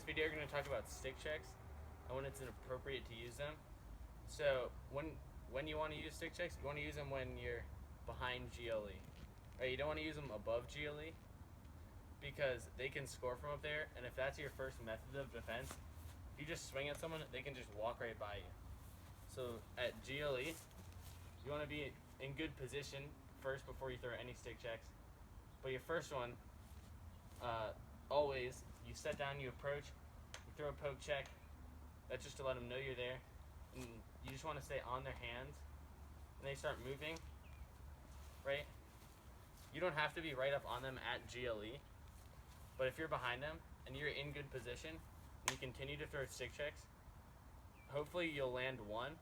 this video, we're going to talk about stick checks and when it's inappropriate to use them. So when you want to use stick checks, you want to use them when you're behind GLE. Right? You don't want to use them above GLE because they can score from up there, and if that's your first method of defense, if you just swing at someone, they can just walk right by you. So at GLE, you want to be in good position first before you throw any stick checks. But your first one, always, you set down, you approach, you throw a poke check. That's just to let them know you're there. And you just want to stay on their hands. And they start moving, right? You don't have to be right up on them at GLE. But if you're behind them and you're in good position and you continue to throw stick checks, hopefully you'll land one.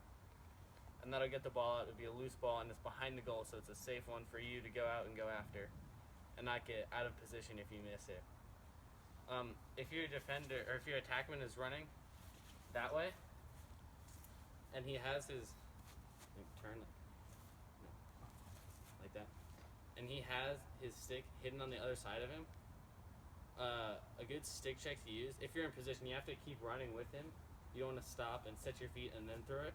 And that'll get the ball out. It'll be a loose ball and it's behind the goal, so it's a safe one for you to go out and go after and not get out of position if you miss it. If your defender or if your attackman is running that way and he has his turn like that, and he has his stick hidden on the other side of him, a good stick check to use, if you're in position, you have to keep running with him. You don't want to stop and set your feet and then throw it.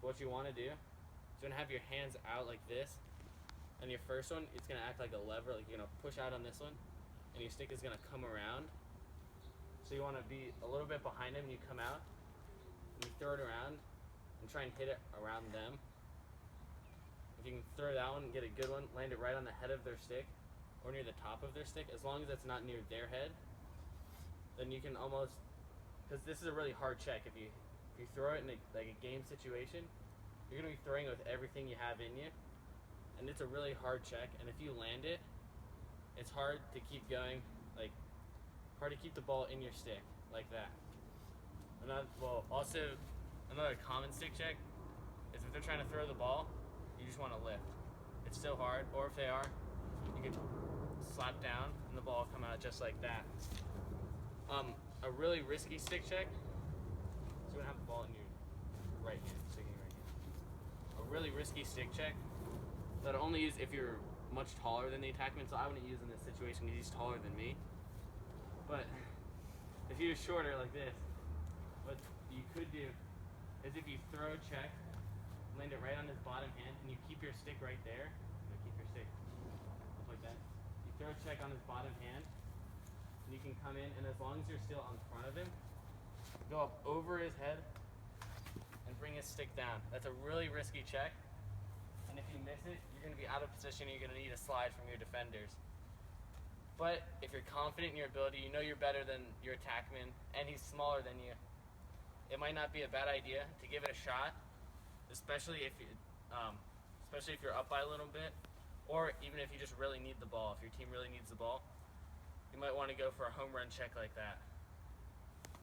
What you want to do is you're going to have your hands out like this, and your first one, it's going to act like a lever, like you're going to push out on this one, and your stick is going to come around. So you want to be a little bit behind him, and you come out, and you throw it around, and try and hit it around them. If you can throw that one and get a good one, land it right on the head of their stick, or near the top of their stick, as long as it's not near their head, then you can almost, because this is a really hard check, if you throw it in a game situation, you're going to be throwing it with everything you have in you, and it's a really hard check, and if you land it, it's hard to keep going, like, hard to keep the ball in your stick, like that. Also, another common stick check is if they're trying to throw the ball, you just want to lift. It's so hard, or if they are, you can slap down, and the ball will come out just like that. A really risky stick check, so you're going to have the ball in your right hand, sticking right hand. A really risky stick check that I'll only use if you're much taller than the attackman, so I wouldn't use in this situation because he's taller than me. But if you're shorter like this, what you could do is if you throw a check, land it right on his bottom hand, and you keep your stick right there, keep your stick up like that. You throw a check on his bottom hand, and you can come in, and as long as you're still in front of him, go up over his head and bring his stick down. That's a really risky check, and if you miss it, you're going to be out of position and you're going to need a slide from your defenders. But if you're confident in your ability, you know you're better than your attackman, and he's smaller than you, it might not be a bad idea to give it a shot, especially if you're up by a little bit, or even if you just really need the ball. If your team really needs the ball, you might want to go for a home run check like that.